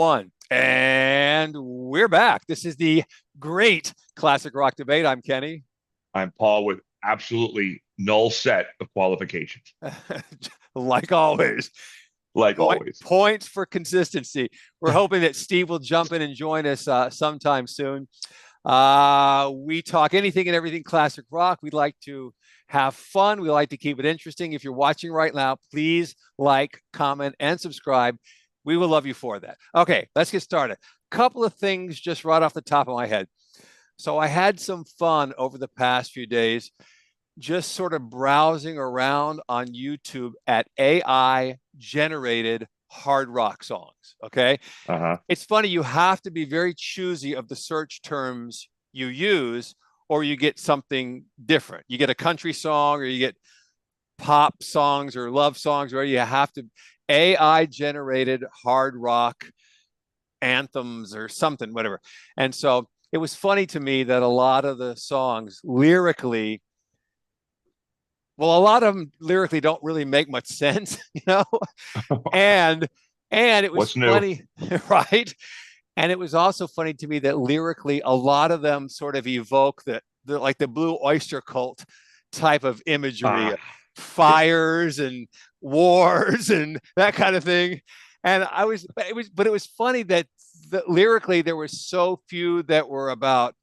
One. And we're back. This is the great classic rock debate. I'm Kenny. I'm Paul with absolutely null set of qualifications, Like always, like always. points for consistency. We're hoping that Steve will jump in and join us sometime soon. We talk anything and everything classic rock. We like to have fun. We like to keep it interesting. If you're watching right now, please like, comment, and subscribe. We will love you for that. Okay, let's get started. Couple of things just right off the top of my head. So I had some fun over the past few days, just sort of browsing around on YouTube at AI generated hard rock songs. Okay. Uh-huh. It's funny, you have to be very choosy of the search terms you use, or you get something different. You get a country song, or you get pop songs or love songs, where you have to AI generated hard rock anthems or something, whatever. And so it was funny to me that a lot of the songs lyrically, well, a lot of them lyrically don't really make much sense, you know? And it was What's new? funny, right? And it was also funny to me that lyrically, a lot of them sort of evoke the like the Blue Oyster Cult type of imagery, Ah, yeah. fires and wars and that kind of thing. And it was funny that lyrically there were so few that were about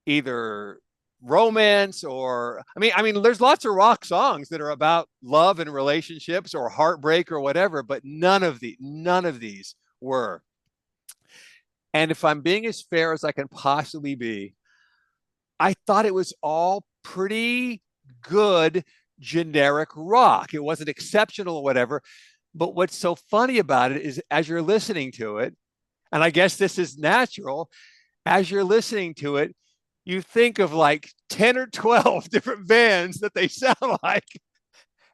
either romance or I mean there's lots of rock songs that are about love and relationships or heartbreak or whatever, but none of these were. And if I'm being as fair as I can possibly be, I thought it was all pretty good generic rock. It wasn't exceptional or whatever. But what's so funny about it is as you're listening to it, and I guess this is natural, as you're listening to it, you think of like 10 or 12 different bands that they sound like.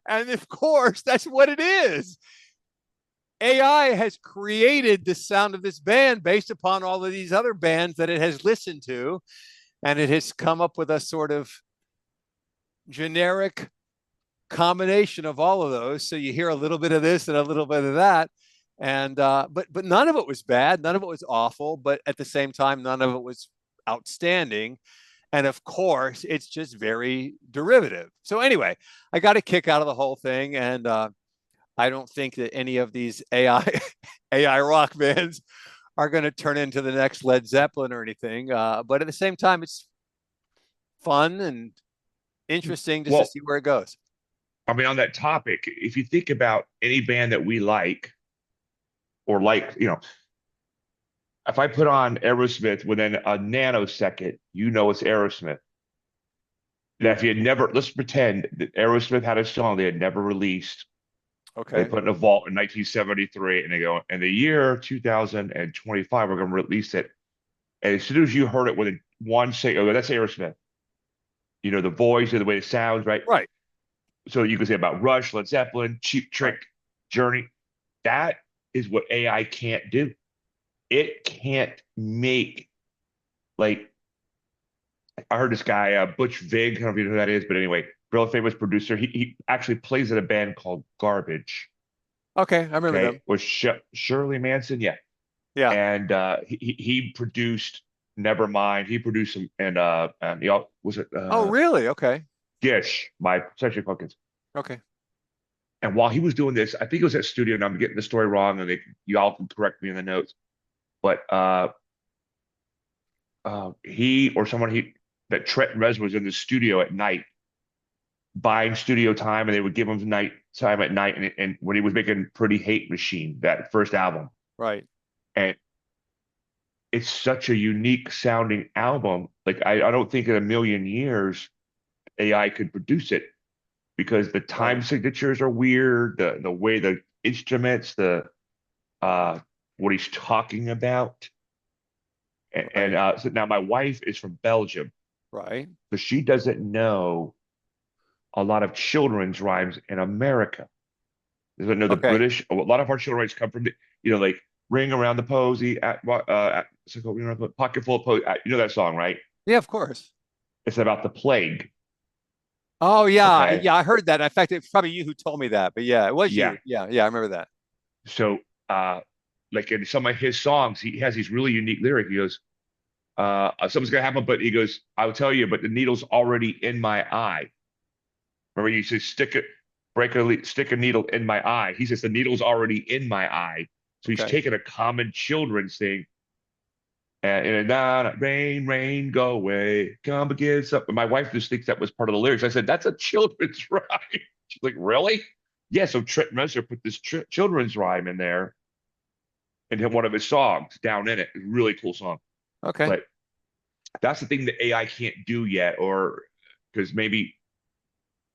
And of course, that's what it is. AI has created the sound of this band based upon all of these other bands that it has listened to, and it has come up with a sort of generic combination of all of those. So you hear a little bit of this and a little bit of that, and but none of it was bad, none of it was awful, but at the same time, none of it was outstanding. And of course, it's just very derivative. So anyway, I got a kick out of the whole thing, and I don't think that any of these AI rock bands are going to turn into the next Led Zeppelin or anything. But at the same time, it's fun and interesting just to Well, see where it goes. I mean, on that topic, if you think about any band that we like or like, if I put on Aerosmith within a nanosecond, you know it's Aerosmith. Now, if you had never, let's pretend that Aerosmith had a song they had never released. They Okay. put in a vault in 1973, and they go, in the year 2025, we're going to release it. And as soon as you heard it within one second, oh, that's Aerosmith. You know, the voice and the way it sounds, right? Right. So you can say about Rush, Led Zeppelin, Cheap Right. Trick, Journey. That is what AI can't do. It can't make like I heard this guy, Butch Vig. I don't know if you know who that is, but anyway, real famous producer. He actually plays in a band called Garbage. Okay. I remember Okay, them. with Shirley Manson, yeah, Yeah. and he produced Nevermind. He produced some, and he was it Oh, really? Okay. Gish by Section Pumpkins. Okay. And while he was doing this, I think it was at studio, and I'm getting the story wrong, and you all can correct me in the notes. But he or someone that Trent Reznor was in the studio at night buying studio time, and they would give him night time at night. And when he was making Pretty Hate Machine, that first album, Right. and it's such a unique sounding album. Like I don't think in a million years AI could produce it because the time Right. signatures are weird, the way the instruments, the uh what he's talking about. And Right. so now my wife is from Belgium, Right. but she doesn't know a lot of children's rhymes in America. Doesn't know the Okay. British. A lot of our children's rhymes come from like Ring Around the Posy, what's it called? Pocket Full of Posy. You know that song, right? Yeah, of course. It's about the plague. Oh, yeah. Okay. Yeah, I heard that. In fact, it's probably you who told me that. But yeah, it was Yeah. you. Yeah. Yeah, I remember that. So uh like in some of his songs, he has these really unique lyrics. He goes, something's gonna happen, but he goes, I'll tell you, but the needle's already in my eye. Remember, you say stick a needle in my eye. He says the needle's already in my eye. So he's Okay. taken a common children's thing and now rain, rain, go away, come and get some. And my wife just thinks that was part of the lyrics. I said, that's a children's rhyme. She's like, really? Yeah. So Trent Reznor put this children's rhyme in there and hit one of his songs down in it. Really cool song. Okay. But that's the thing that AI can't do yet, or because maybe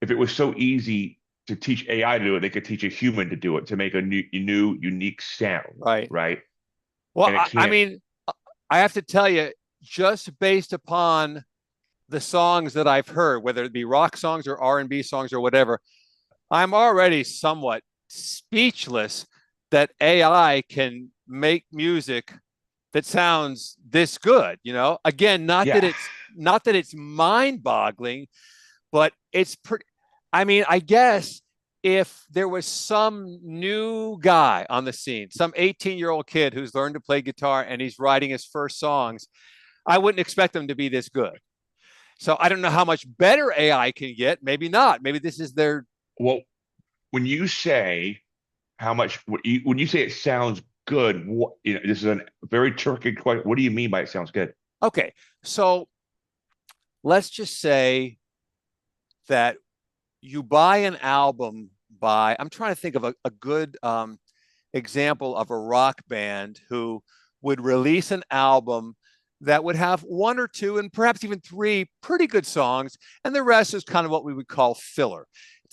if it was so easy to teach AI to do it, they could teach a human to do it to make a new, unique sound, Right. right? Well, And it I can't. mean, I have to tell you, just based upon the songs that I've heard, whether it be rock songs or R&B songs or whatever, I'm already somewhat speechless that AI can make music that sounds this good. Again, Yeah, not that it's mind-boggling, but it's pretty. I mean, I guess if there was some new guy on the scene, some 18-year-old kid who's learned to play guitar and he's writing his first songs, I wouldn't expect them to be this good. So I don't know how much better AI can get. Maybe not. Maybe this is their. well, when you say how much, when you say it sounds good, this is a very tricky question. What do you mean by it sounds good? Okay. So let's just say that you buy an album by, I'm trying to think of a good example of a rock band who would release an album that would have one or two and perhaps even three pretty good songs, and the rest is kind of what we would call filler.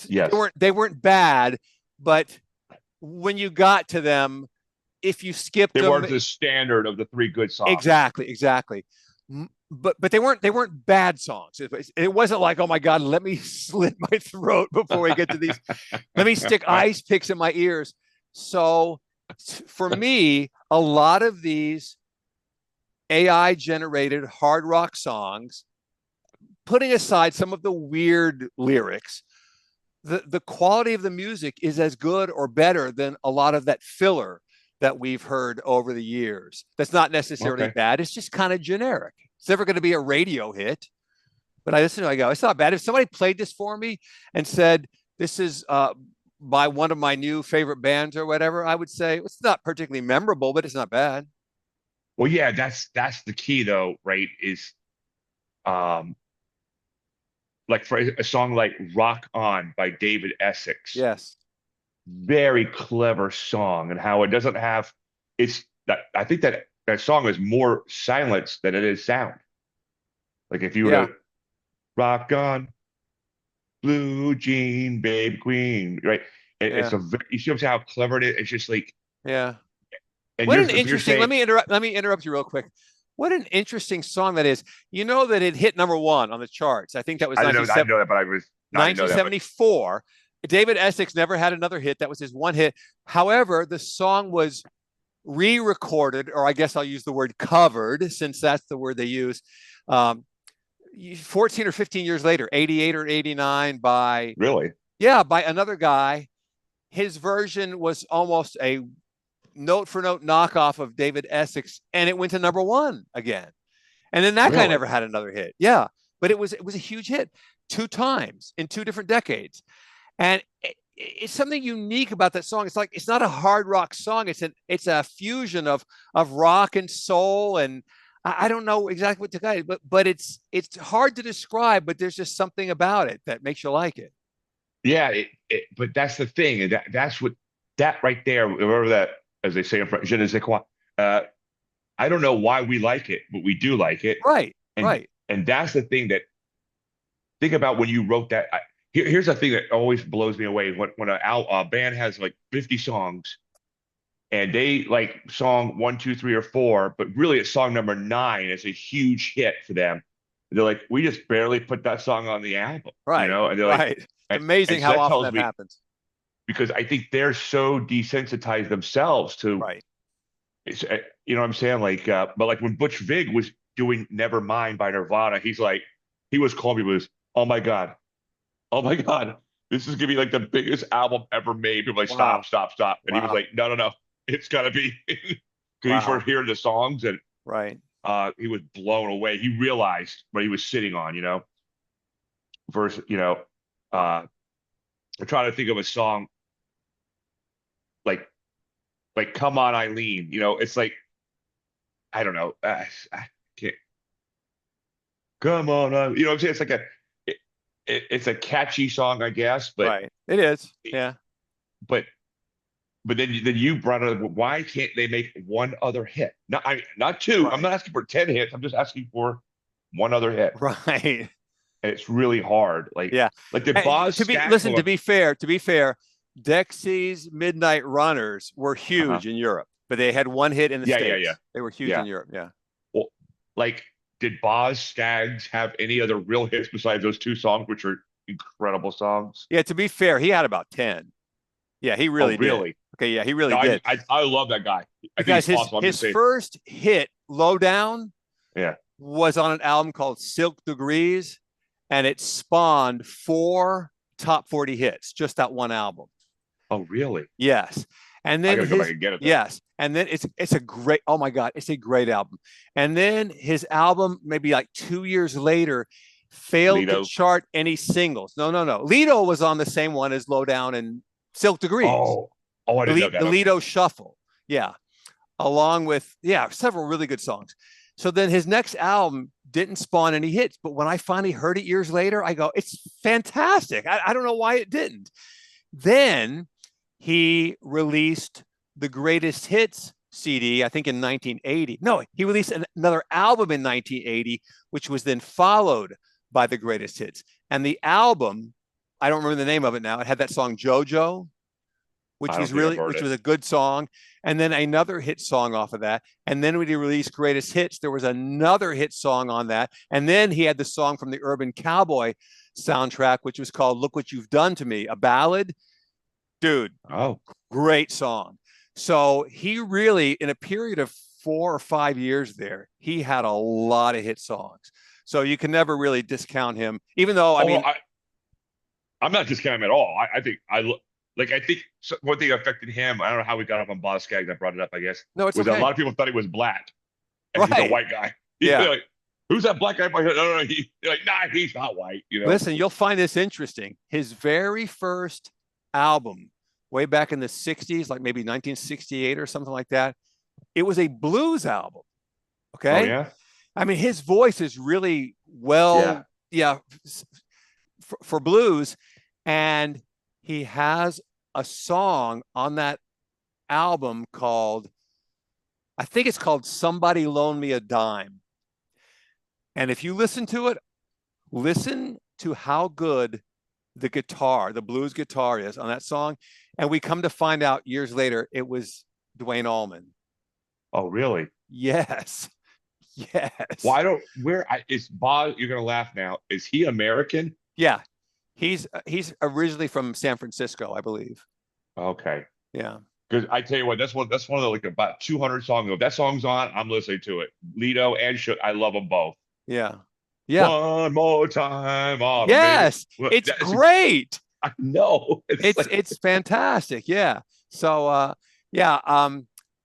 Yes, They weren't bad, but when you got to them, if you skipped they them, weren't the standard of the three good songs. exactly. But they weren't bad songs. It wasn't like, oh my God, let me slit my throat before we get to these. Let me stick ice picks in my ears. So for me, a lot of these AI generated hard rock songs, putting aside some of the weird lyrics, the quality of the music is as good or better than a lot of that filler that we've heard over the years. That's not necessarily Okay. bad. It's just kind of generic. It's never going to be a radio hit. But I listen to it, I go, it's not bad. If somebody played this for me and said, this is by one of my new favorite bands or whatever, I would say it's not particularly memorable, but it's not bad. Well, yeah, that's the key though, right? Is um like for a song like Rock On by David Essex, Yes. very clever song, and how it doesn't have it's that I think that song is more silence than it is sound. Like if you were Yeah. to rock on, blue jean, babe queen, right? It's Yeah. you see how clever it is? It's just like, Yeah. and What you're an if you're interesting, saying, let me interrupt you real quick. What an interesting song that is. You know that it hit number one on the charts. I think that was I didn't know that, but I didn't know that, but 1974. David Essex never had another hit. That was his one hit. However, the song was re-recorded, or I guess I'll use the word covered, since that's the word they use. Um, 14 or 15 years later, 88 or 89, by really, by another guy. His version was almost a note for note knockoff of David Essex, and it went to number one again. And then that guy really, never had another hit. Yeah, but it was a huge hit two times in two different decades, and it's something unique about that song. It's like it's not a hard rock song. It's a fusion of rock and soul, and I don't know exactly what to guide, but it's hard to describe. But there's just something about it that makes you like it. yeah. But that's the thing, and that's what that right there. Remember that, as they say in French, je ne sais quoi. Uh, I don't know why we like it, but we do like it, Right, and right. that's the thing that think about when you wrote that. Here's the thing that always blows me away when a band has like 50 songs and they like song one, two, three, or four, but really it's song number nine is a huge hit for them. They're like, we just barely put that song on the album, Right, and they're like, right. It's amazing so how that often tells that me happens. because I think they're so desensitized themselves to, Right. you know what I'm saying? Like, but like when Butch Vig was doing Nevermind by Nirvana, he's like, he was calling me was, oh my God, this is gonna be like the biggest album ever made. People were like, Wow. stop, stop, stop. And he was Wow. like, no, no, no. it's got to be because he Wow. started hearing the songs and Right. he was blown away. He realized what he was sitting on, versus, uh, I'm trying to think of a song like "Come On Eileen." It's like I don't know. I can't. Come on, you know what I'm saying? It's like it's a catchy song, I guess, Right. It is. Yeah. but but then you brought up why can't they make one other hit? Not two. I'm Right. not asking for 10 hits. I'm just asking for one other hit. Right. And it's really hard. Yeah. Like the And Boz Scaggs. listen, Hold on. to be fair, Dexy's Midnight Runners were Uh-huh. huge in Europe, but they had one hit in the Yeah. States. They were huge Yeah. in Europe. Yeah. Well, like, did Boz Scaggs have any other real hits besides those two songs, which are incredible songs? Yeah. To be fair, he had about 10. Yeah, he Oh, really did. really? Okay. Yeah, he really No, did. I love that guy. I think Because he's awesome. I'm his just saying. first hit, Low Down, Yeah. was on an album called Silk Degrees, and it spawned 4 top 40 hits, just that one album. Oh, really? Yes. And I then gotta go back and get it then. yes. And then it's a great, oh my God, it's a great album. And then his album, maybe like 2 years later, failed to Lido. chart any singles. No. Lido was on the same one as Low Down and Silk Degrees. Oh, I didn't know that. The Okay. Lido Shuffle. Yeah. Along with, yeah, several really good songs. So then his next album didn't spawn any hits. But when I finally heard it years later, I go, it's fantastic. I don't know why it didn't. Then he released the greatest hits CD, I think in 1980. No, he released another album in 1980, which was then followed by the greatest hits. And the album, I don't remember the name of it now. It had that song JoJo, I don't think I've heard which it. was a good song. And then another hit song off of that. And then when he released Greatest Hits, there was another hit song on that. And then he had the song from the Urban Cowboy soundtrack, which was called Look What You've Done to Me, a ballad. Dude, Oh, great song. So he really, in a period of 4 or 5 years there, he had a lot of hit songs. So you can never really discount him, even though, I oh, mean, I'm not discounting him at all. I think I think one thing that affected him. I don't know how we got up on Boz Scaggs. I brought it up, I guess, no, it's was that a okay. lot of people thought he was black, and he's a Right. white guy. Yeah. Like, who's that black guy? No. They're like, nah, he's not white. Listen, you'll find this interesting. His very first album, way back in the 60s, like maybe 1968 or something like that, it was a blues album. Oh Okay. yeah. I mean, his voice is really Yeah. well, yeah, for blues. And he has a song on that album called, I think it's called Somebody Loan Me a Dime. And if you listen to it, listen to how good the guitar, the blues guitar is on that song. And we come to find out years later, it was Dwayne Allman. Oh really? Yes. Well, Yes. I don't. Is Boz? You're gonna laugh now. Is he American? Yeah. He's originally from San Francisco, I believe. Okay. Yeah. Because I tell you what, that's one of the like about 200 songs. If that song's on, I'm listening to it. Lido and Shook, I love them both. Yeah. Yeah. One more time, automated. Yes. It's great. I know. It's like, It's fantastic. Yeah. So yeah,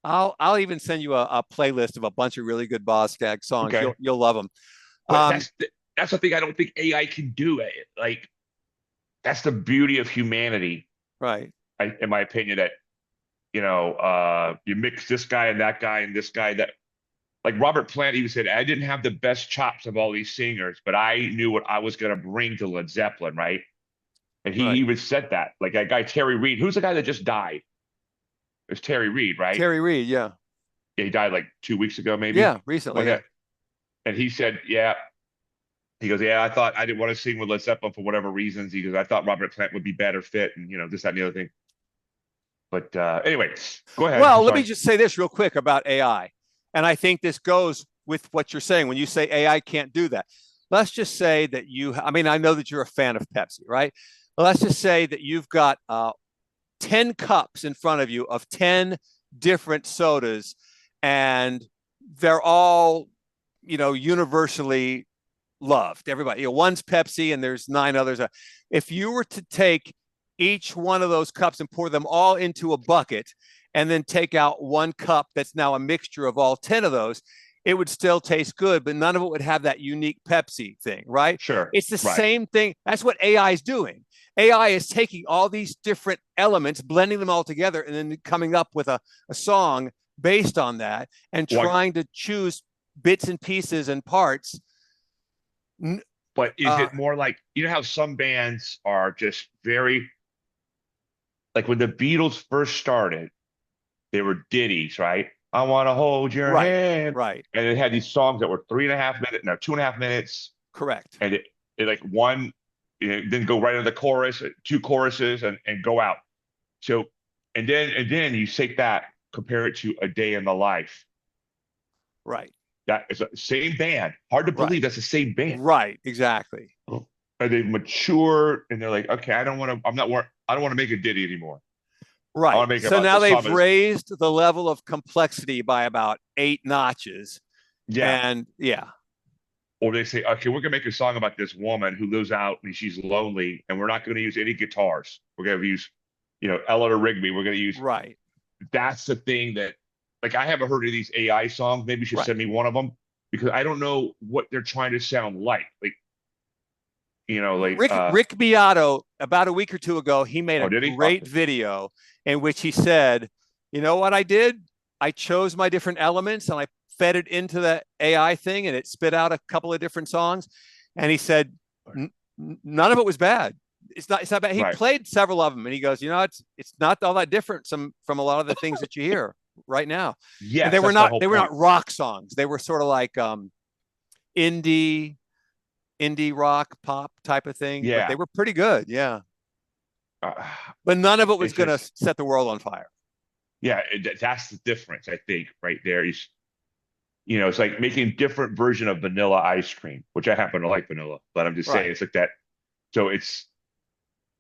I'll even send you a playlist of a bunch of really good Boz Scaggs songs. okay, You'll love them. but Um, that's the thing I don't think AI can do. Like that's the beauty of humanity, right. in my opinion. That you mix this guy and that guy and this guy that. Like Robert Plant even said, I didn't have the best chops of all these singers, but I knew what I was going to bring to Led Zeppelin, right? And he Right. even said that. Like that guy Terry Reid, who's the guy that just died? It's Terry Reid, right? Terry Reid. Yeah. Yeah, he died like 2 weeks ago, maybe. Yeah. Recently. Like Yeah. that. And he said, yeah. He goes, yeah, I thought I didn't want to sing with Led Zeppelin for whatever reasons. He goes, I thought Robert Plant would be better fit, and this, that, and the other thing. But anyway, go ahead. Well, I'm let me sorry. just say this real quick about AI. And I think this goes with what you're saying when you say AI can't do that. Let's just say that I mean, I know that you're a fan of Pepsi, right? Let's just say that you've got 10 cups in front of you of 10 different sodas, and they're all, universally loved. Everybody, one's Pepsi and there's 9 others. If you were to take each one of those cups and pour them all into a bucket and then take out one cup that's now a mixture of all 10 of those, it would still taste good, but none of it would have that unique Pepsi thing, right? Sure. It's the Right. same thing. That's what AI is doing. AI is taking all these different elements, blending them all together, and then coming up with a song based on that, and Like, trying to choose bits and pieces and parts. but is it more like, you know how some bands are just very, like when the Beatles first started, they were ditties, right? I want to hold your Right, hand. right, And it had these songs that were 3.5 minutes, no, 2.5 minutes. correct. And it like one, then go right into the chorus, two choruses, and go out. So, and then you take that, compare it to A Day in the Life. Right, That is the same band. Hard to right, believe that's the same band. right, exactly. And they've matured, and they're like, okay, I don't want to. I don't want to make a ditty anymore. I Right. want to make So about now the they've song is, raised the level of complexity by about 8 notches. yeah. And yeah, Or they say, okay, we're gonna make a song about this woman who lives out and she's lonely, and we're not gonna use any guitars. We're gonna use, Eleanor Rigby. We're gonna use. right, That's the thing that, like, I haven't heard of these AI songs. Maybe you should right. send me one of them because I don't know what they're trying to sound like. Like, Rick Beato, about a week or two ago, he made oh, a did he? great Okay. video in which he said, you know what I did? I chose my different elements and I fed it into the AI thing, and it spit out a couple of different songs. And he said, none of it was bad. It's not bad. He Right. played several of them, and he goes, it's not all that different from a lot of the things that you hear right now. And Yes, that's my whole they were point. not rock songs. They were sort of like indie rock pop type of thing, but they Yeah. were pretty good. Yeah. Uh, But none of it was it's going to just, set the world on fire. yeah, that's the difference, I think, right there. It's like making different version of vanilla ice cream, which I happen to like vanilla, but I'm just saying Right. it's like that. So it's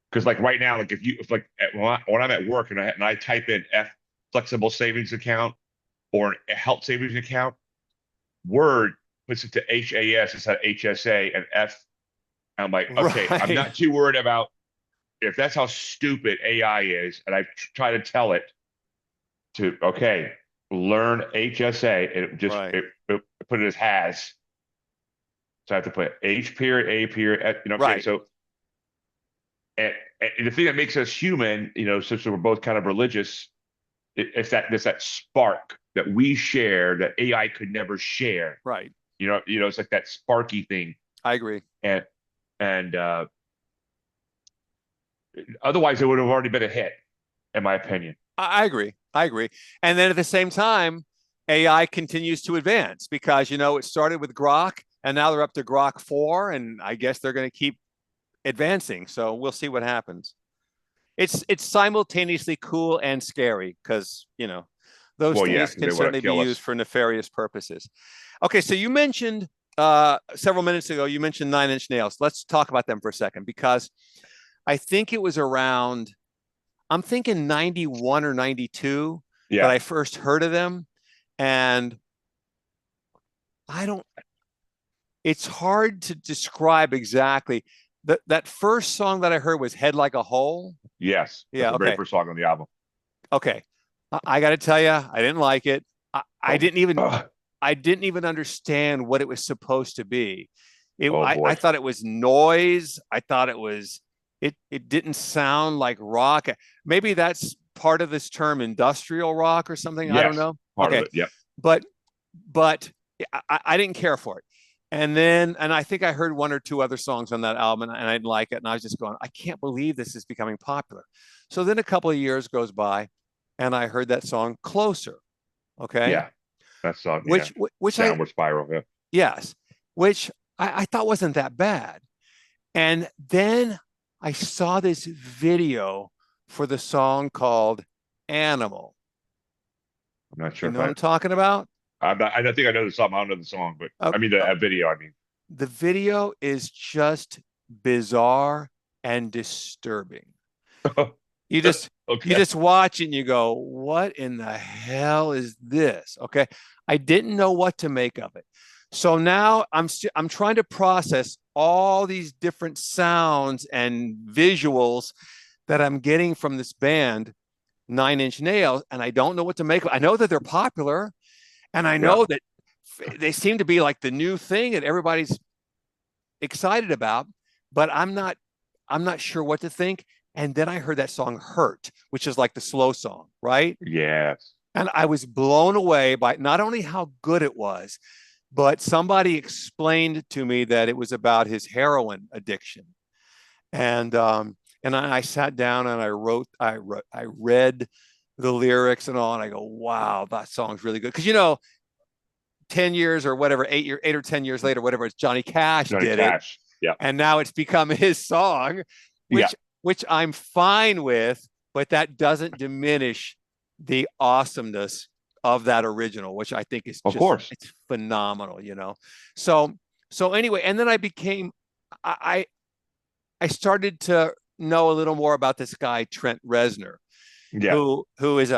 because, like, right now, like, if like when I'm at work and I type in F flexible savings account or a health savings account, Word puts it to HAS instead of HSA, and F. I'm like, okay, I'm Right. not too worried about if that's how stupid AI is, and I try to tell it to, okay, learn HSA, and Right. it put it as has. So I have to put H period, A period, okay. Right. So, and the thing that makes us human, since we're both kind of religious, it's that spark that we share that AI could never share. Right. It's like that sparky thing, I agree. and otherwise it would have already been a hit, in my opinion. I agree. I agree. And then at the same time, AI continues to advance because, it started with Grok and now they're up to Grok 4. And I guess they're going to keep advancing. So we'll see what happens. It's simultaneously cool and scary because, those Well, yeah, things because can they want to certainly be kill used us. for nefarious purposes. Okay. So you mentioned several minutes ago, you mentioned Nine Inch Nails. Let's talk about them for a second because I think it was around, I'm thinking 91 or 92 that Yeah. I first heard of them. And I don't, it's hard to describe exactly. That first song that I heard was Head Like a Hole. Yes, that's Yeah. the very Okay. first song on the album. Okay. I got to tell you, I didn't like it. I Oh, didn't even, ugh. I didn't even understand what it was supposed to be. Oh I boy. thought it was noise. I thought it didn't sound like rock. Maybe that's part of this term industrial rock or something. I don't Yes, know. part of Okay. it. Yep. But, I didn't care for it. And I think I heard one or two other songs on that album and I didn't like it. And I was just going, I can't believe this is becoming popular. So then a couple of years goes by and I heard that song Closer. Okay. Yeah, that song. Yeah, Which I, downward spiral. Yeah. yes, which I thought wasn't that bad. And then I saw this video for the song called Animal. I'm not You sure if know what I'm talking about? I'm not. I don't think I know the song. I don't know the song, but Uh, I mean uh, the video. I mean, the video is just bizarre and disturbing. You just you okay. just watch and you go, what in the hell is this? Okay. I didn't know what to make of it. So now I'm trying to process all these different sounds and visuals that I'm getting from this band. Nine Inch Nails, and I don't know what to make of. I know that they're popular, and I Yeah. know that they seem to be like the new thing that everybody's excited about, but I'm not sure what to think. And then I heard that song Hurt, which is like the slow song, right? Yes. And I was blown away by not only how good it was, but somebody explained to me that it was about his heroin addiction. And I sat down and I read the lyrics and all, and I go, wow, that song's really good. Because 10 years or whatever, 8 or 10 years later, whatever, it's Johnny Cash Johnny did it, Cash. Yeah. and now it's become his song, Yeah. which I'm fine with, but that doesn't diminish the awesomeness of that original, which I think is Of just course. it's phenomenal. So anyway, and then I I started to know a little more about this guy Trent Reznor, Yeah. who is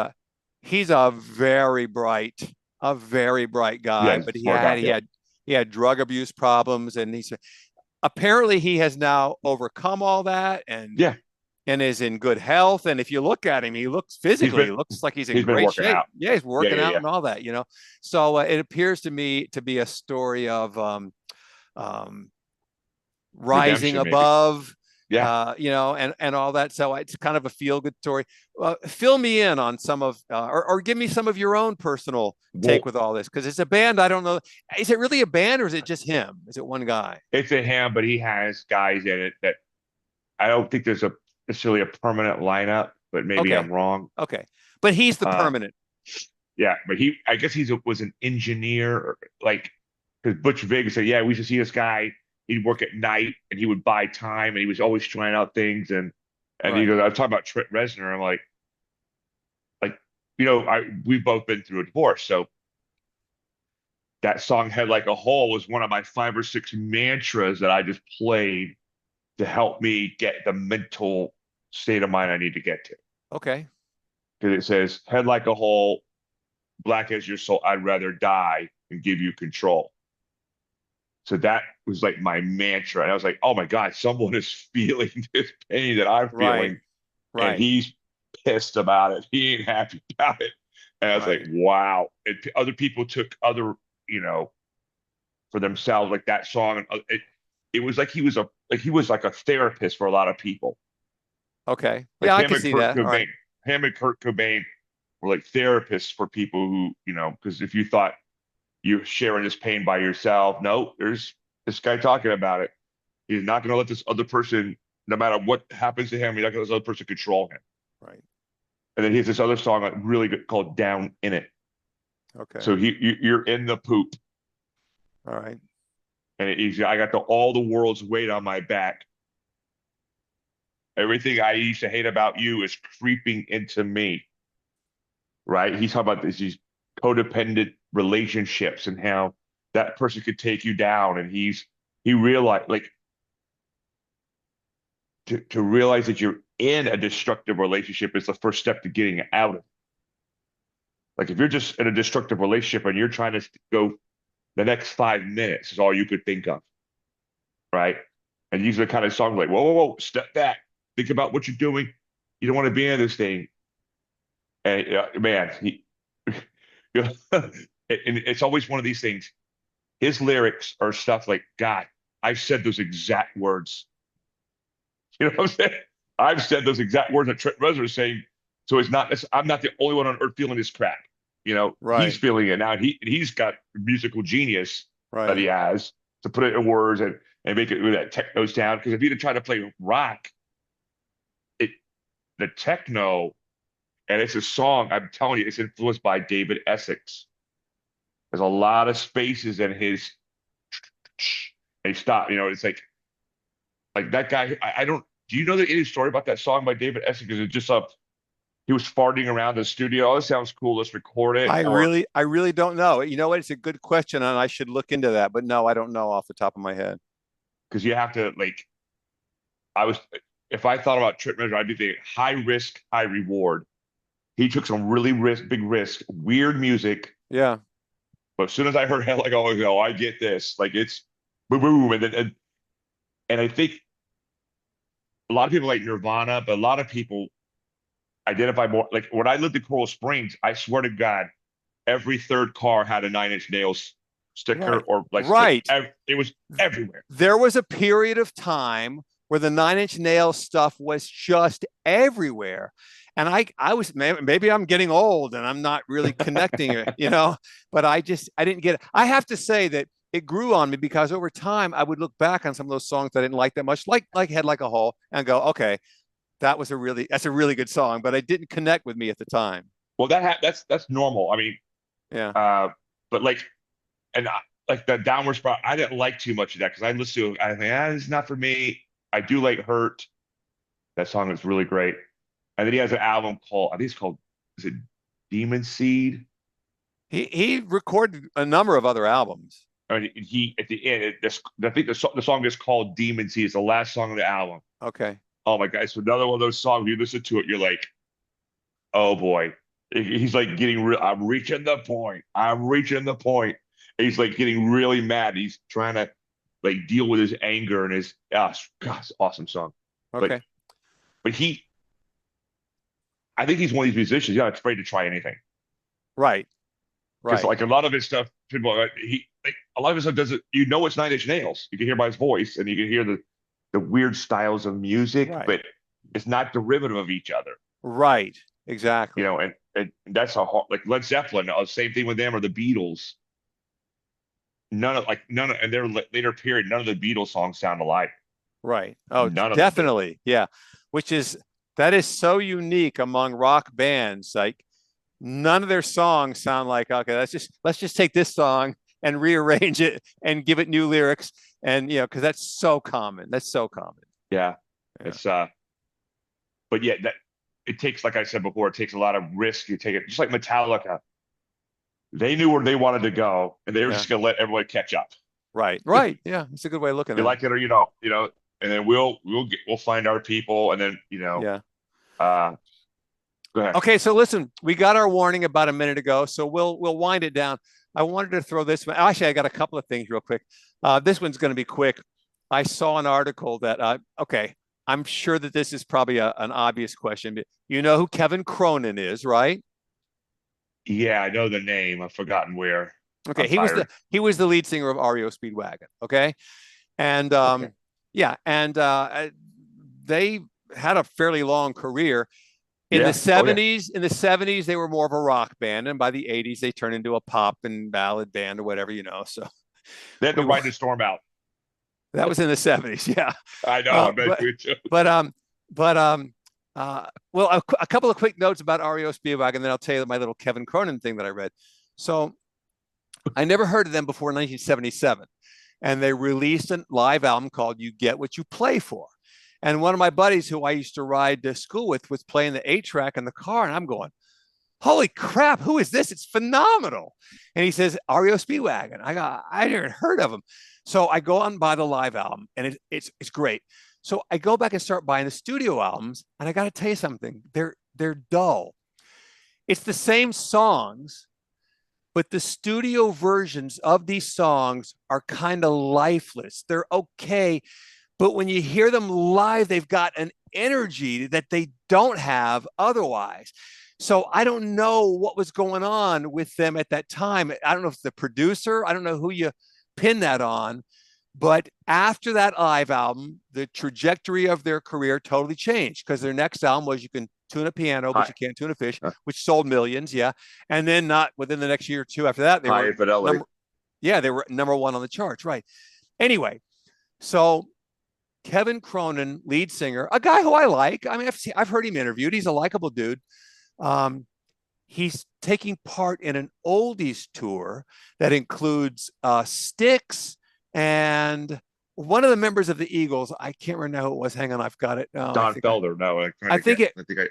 he's a very bright guy, Yes. but he Smart had guy. he Yeah. had he had drug abuse problems, and he's apparently he has now overcome all that Yeah. and is in good health. And if you look at him, he looks He's physically, been he looks like he's in he's been great working shape. out. Yeah, he's Yeah. working Yeah. out Yeah. and all that. So it appears to me to be a story of um, rising Redemption, maybe. above, Yeah. and all that. So it's kind of a feel good story. Fill me in on some of, or give me some of your own personal take Well, with all this, because it's a band. I don't know. Is it really a band or is it just him? Is it one guy? it's a him, but he has guys in it that I don't think there's a necessarily a permanent lineup, but maybe Okay. I'm wrong. Okay. But he's the Uh, permanent. yeah, but I guess was an engineer, or like, because Butch Vig said, yeah, we should see this guy. He'd work at night and he would buy time and he was always trying out things. And he Right. goes, I was talking about Trent Reznor. I'm like, we've both been through a divorce. So that song Head Like a Hole was one of my 5 or 6 mantras that I just played to help me get the mental state of mind I need to get to. Okay. Because it says, head like a hole, black as your soul, I'd rather die than give you control. So that was like my mantra. And I was like, oh my God, someone is feeling this pain that I'm Right. feeling, and Right. he's pissed about it. He ain't happy about it. And I was like, Right. wow. And other people took other, for themselves, like that song. And it was like he was like a therapist for a lot of people. Okay. Like Yeah, I can see that. All right. Him and Kurt Cobain were like therapists for people who, because if you thought you're sharing this pain by yourself, no, there's this guy talking about it. He's not going to let this other person, no matter what happens to him, he's not going to let this other person control him. Right. And then he has this other song like really good called "Down in It." Okay. So you're in the poop, All right. and I got all the world's weight on my back. Everything I used to hate about you is creeping into me. Right? He's talking about these codependent relationships and how that person could take you down, and he realized like to realize that you're in a destructive relationship is the first step to getting out of it. Like if you're just in a destructive relationship and you're trying to go the next 5 minutes is all you could think of, right? And these are the kind of songs like, whoa, whoa, whoa, step back, think about what you're doing. You don't want to be in this thing. And man, and it's always one of these things. His lyrics are stuff like, God, I've said those exact words. You know what I'm saying? I've said those exact words that Trent Reznor is saying. So I'm not the only one on earth feeling this crap. He's Right. feeling it now. He's got musical genius that he Right. has to put it in words and make it with that techno sound. Because if you try to play rock, it the techno, and it's a song, I'm telling you, it's influenced by David Essex. There's a lot of spaces in his and stop. It's like that guy. I don't. Do you know any story about that song by David Essex? Is it just he was farting around the studio? Oh, this sounds cool. Let's record it. Or I really don't know. You know what? It's a good question, and I should look into that. But no, I don't know off the top of my head. because you have to like. I was if I thought about Trip Measure, I'd be thinking high risk, high reward. He took some really big risk, weird music. Yeah. But as soon as I heard hell, like, oh, I get this. Like it's boom, boom, and I think a lot of people like Nirvana, but a lot of people identify more. Like when I lived in Coral Springs, I swear to God, every third car had a Nine Inch Nails sticker Right. or like Right. it was everywhere. There was a period of time where the Nine Inch Nails stuff was just everywhere. And I was, maybe I'm getting old and I'm not really connecting it, but I didn't get it. I have to say that it grew on me because over time I would look back on some of those songs I didn't like that much, like Head Like a Hole, and go, okay, that's a really good song, but it didn't connect with me at the time. Well, that's normal. I mean, Yeah. uh, but like and like the Downward Spiral, I didn't like too much of that because I listened to it. I think, it's not for me. I do like Hurt. That song is really great. And then he has an album called, I think it's called, is it Demon Seed? He recorded a number of other albums. I mean, he at the end, I think the song is called Demon Seed. It's the last song of the album. Okay. Oh my God! It's another one of those songs. You listen to it, you're like, oh boy. He's like getting real. I'm reaching the point. I'm reaching the point. And he's like getting really mad. He's trying to like deal with his anger and his gosh, awesome song. But Okay. but I think he's one of these musicians. He's not afraid to try anything Right. because Right. like a lot of his stuff, people he like a lot of his stuff doesn't. You know, it's Nine Inch Nails. You can hear by his voice, and you can hear the weird styles of music, Right. but it's not derivative of each other. Right. Exactly. And that's a hard, like Led Zeppelin, same thing with them or the Beatles. None of, and their later period, none of the Beatles songs sound alike. Right. Oh, None of them do. definitely. Yeah. Which is that is so unique among rock bands. Like none of their songs sound like, okay, let's just take this song and rearrange it and give it new lyrics. And because that's so common. That's so common. Yeah, Yeah. it's but yeah, that it takes, like I said before, it takes a lot of risk. You take it just like Metallica. They knew where they wanted to go, and they were Yeah. just gonna let everyone catch up. Right. Right. Yeah. It's a good way of looking You at it. like it or and then we'll find our people, and then Yeah. uh, go ahead. Okay, so listen, we got our warning about a minute ago, so we'll wind it down. I wanted to throw this one. Actually, I got a couple of things real quick. This one's going to be quick. I saw an article that okay, I'm sure that this is probably an obvious question, but you know who Kevin Cronin is, right? Yeah, I know the name. I've forgotten where. Okay, I'm tired. he was the lead singer of REO Speedwagon. Okay, and Okay. yeah, and they had a fairly long career. Yeah. Oh yeah. In the 70s, they were more of a rock band, and by the 80s, they turned into a pop and ballad band or whatever, So They had to we ride the storm out. that was in the 70s, yeah. I know. Uh, I bet but you too. but but well, a couple of quick notes about REO Speedwagon, and then I'll tell you my little Kevin Cronin thing that I read. So I never heard of them before 1977, and they released a live album called "You Get What You Play For." And one of my buddies who I used to ride to school with was playing the 8-track in the car, and I'm going, holy crap, who is this? It's phenomenal. And he says, REO Speedwagon. I never heard of them. So I go out and buy the live album, and it's great. So I go back and start buying the studio albums, and I got to tell you something. They're dull. It's the same songs, but the studio versions of these songs are kind of lifeless. They're okay, but when you hear them live, they've got an energy that they don't have otherwise. So I don't know what was going on with them at that time. I don't know if the producer, I don't know who you pin that on, but after that live album, the trajectory of their career totally changed because their next album was You Can Tune a Piano, but High, You Can't Tune a Fish, uh, which sold millions. Yeah. And then not within the next year or two after that, high fidelity. they were number one on the charts. Right. Anyway, so Kevin Cronin, lead singer, a guy who I like. I mean, I've heard him interviewed. He's a likable dude. Um, he's taking part in an oldies tour that includes Styx and one of the members of the Eagles. I can't remember who it was. Hang on, I've got it. Oh, Don Felder. No, I'm trying I to think get. it. I think I.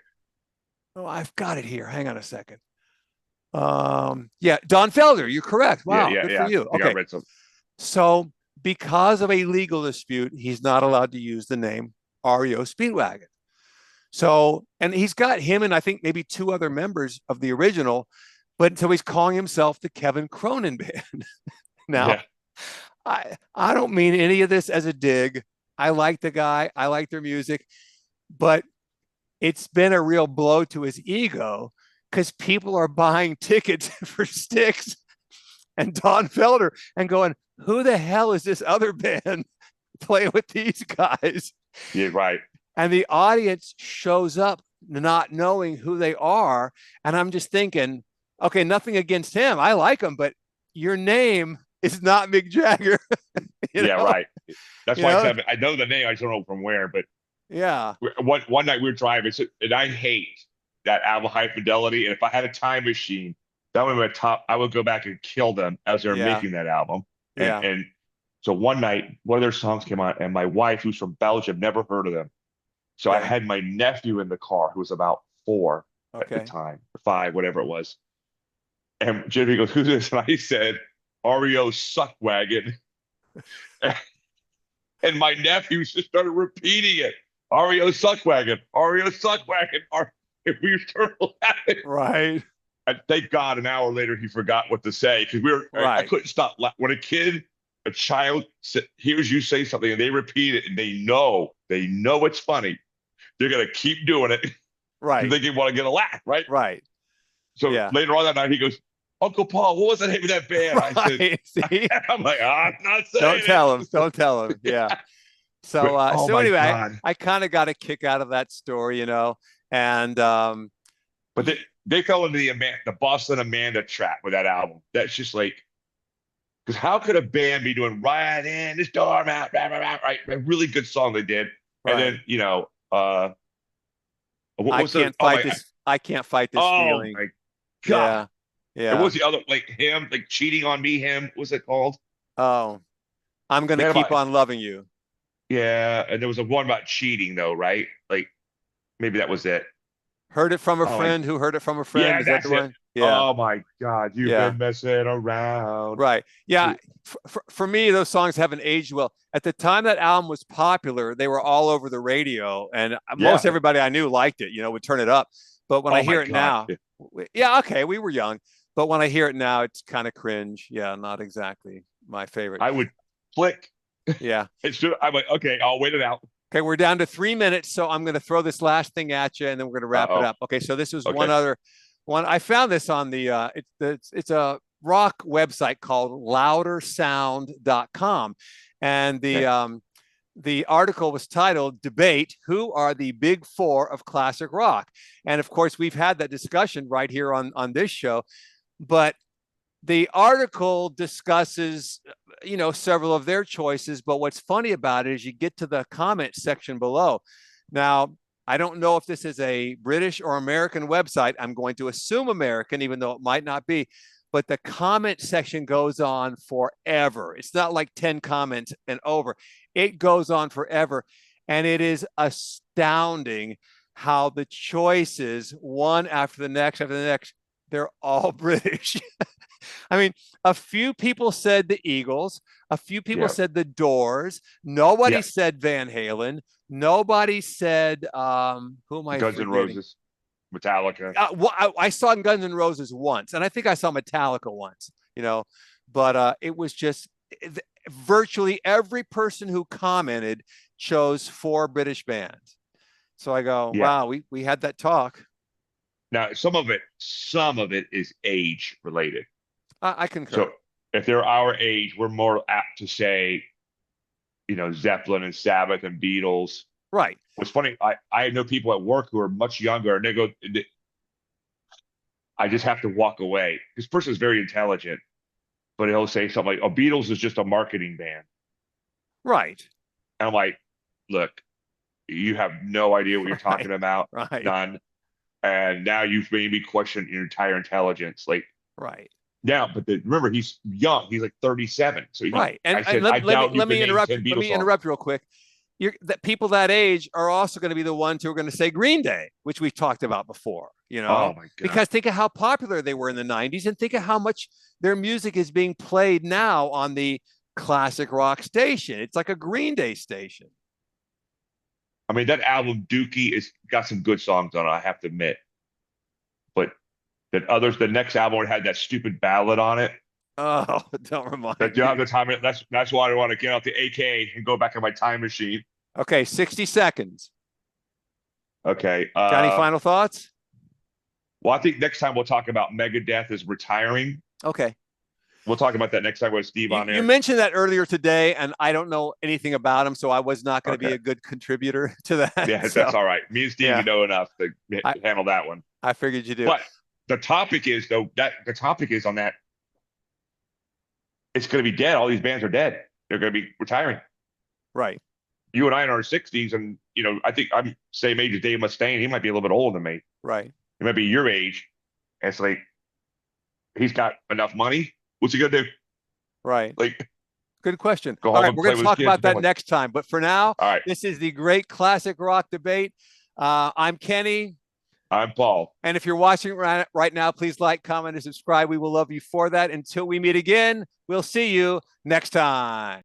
Oh, I've got it here. Hang on a second. Yeah, Don Felder. You're correct. Yeah, Wow, yeah, good yeah. for you. I think I Okay, read some. so because of a legal dispute, he's not allowed to use the name REO Speedwagon. So, and he's got him and I think maybe two other members of the original, but so he's calling himself the Kevin Cronin Band. Now, Yeah. I don't mean any of this as a dig. I like the guy, I like their music, but it's been a real blow to his ego because people are buying tickets for Styx and Don Felder and going, who the hell is this other band playing with these guys? Yeah, right. And the audience shows up not knowing who they are. And I'm just thinking, okay, nothing against him. I like him, but your name is not Mick Jagger. Yeah, right. That's You why I know? said I know the name. I just don't know from where. But Yeah. one night we were driving, and I hate that album High Fidelity. And if I had a time machine, that would be my top. I would go back and kill them as they were Yeah. making that album. And Yeah. and so one night, one of their songs came on, and my wife, who's from Belgium, never heard of them. So I Okay. had my nephew in the car, who was about 4 at the Okay. time, or 5, whatever it was. And Jimmy goes, "Who's this?" And I said, "REO Suckwagon." And my nephew just started repeating it. REO Suckwagon, REO Suckwagon. If we started laughing, Right. and thank God, an hour later he forgot what to say because I Right. couldn't stop. When a child hears you say something and they repeat it and they know it's funny, they're gonna keep doing it because Right. they want to get a laugh, right? Right. So Yeah. later on that night, he goes, "Uncle Paul, what was the name of that band?" I said, Right. See? "I'm like, I'm not Don't saying tell him. it." Don't tell him. Yeah. But oh So my anyway, God. I kind of got a kick out of that story, and But they fell into the Boston Amanda trap with that album. That's just like, because how could a band be doing right in this door, right? A really good song they did. And right. then, what was the, I can't fight this oh feeling. my God. Yeah. And what Yeah. was the other, like him, like cheating on me, him, what was it called? Oh, I'm gonna Man, keep about, on loving you. yeah. And there was a one about cheating though, right? Like maybe that was it. Heard it from a Oh, like, friend who heard it from a friend. yeah, Is that the that's it. one? Yeah. Oh my God. You've Yeah. been messing around. Right. Yeah. For me, those songs haven't aged well. At the time that album was popular, they were all over the radio, and most Yeah. everybody I knew liked it. Would turn it up. But when I Oh my hear it God. now, yeah, okay, we were young. But when I hear it now, it's kind of cringe. Yeah, not exactly my favorite. I would click. Yeah. I'm like, okay, I'll wait it out. Okay, we're down to 3 minutes, so I'm going to throw this last thing at you, and then we're going to wrap it Uh-oh. up. Okay, so this was one Okay. other one. I found this on the it's a rock website called loudersound.com, and Okay. the article was titled "Debate: Who are the Big Four of Classic Rock?" And of course, we've had that discussion right here on this show, but the article discusses several of their choices, but what's funny about it is you get to the comment section below. Now, I don't know if this is a British or American website. I'm going to assume American, even though it might not be, but the comment section goes on forever. It's not like 10 comments and over. It goes on forever, and it is astounding how the choices, one after the next they're all British. I mean, a few people said the Eagles, a few people Yeah. said the Doors. Nobody Yeah. said Van Halen. Nobody said who am I Guns N' forgetting? Roses, Metallica. Well, I saw Guns N' Roses once, and I think I saw Metallica once. But it was just virtually every person who commented chose 4 British bands. So I go, Yeah. wow, we had that talk. Now, some of it is age related. I concur. So if they're our age, we're more apt to say, Zeppelin and Sabbath and Beatles. Right. What's funny, I know people at work who are much younger, and I just have to walk away. This person is very intelligent, but he'll say something like, "Oh, Beatles is just a marketing band." Right. And I'm like, "Look, you have no idea what you're Right. talking about, Right. none." And now you've made me question your entire intelligence. Like Right. now, but remember, he's young. He's like 37. So Right. I And said, I doubt you let can me name interrupt. 10 Let Beatles me songs. interrupt real quick. That people that age are also going to be the ones who are going to say Green Day, which we've talked about before, Oh my God. because think of how popular they were in the 90s and think of how much their music is being played now on the classic rock station. It's like a Green Day station. I mean, that album Dookie is got some good songs on it, I have to admit. But the next album had that stupid ballad on it. Oh, don't remind That you have me. the time. That's why I want to get out the AK and go back in my time machine. Okay, 60 seconds. Okay. Got any final thoughts? Well, I think next time we'll talk about Megadeth is retiring. Okay. We'll talk about that next time with Steve on You there. mentioned that earlier today, and I don't know anything about him, so I was not going to be Okay. a good contributor to that. Yeah, So that's all right. Me and Steve, yeah, you know enough to I handle that one. I figured you do. But the topic is though that the topic is on that it's going to be dead. All these bands are dead. They're going to be retiring. Right. You and I in our 60s, and I think I'm same age as Dave Mustaine. He might be a little bit older than me. Right. He might be your age. And it's like he's got enough money. What's he gonna do? Right. Like Good question. go All home right, and we're play going to with his talk kids? about No that one. next time. But for now, All right. this is the great classic rock debate. I'm Kenny. I'm Paul. And if you're watching right now, please like, comment, and subscribe. We will love you for that. Until we meet again, we'll see you next time.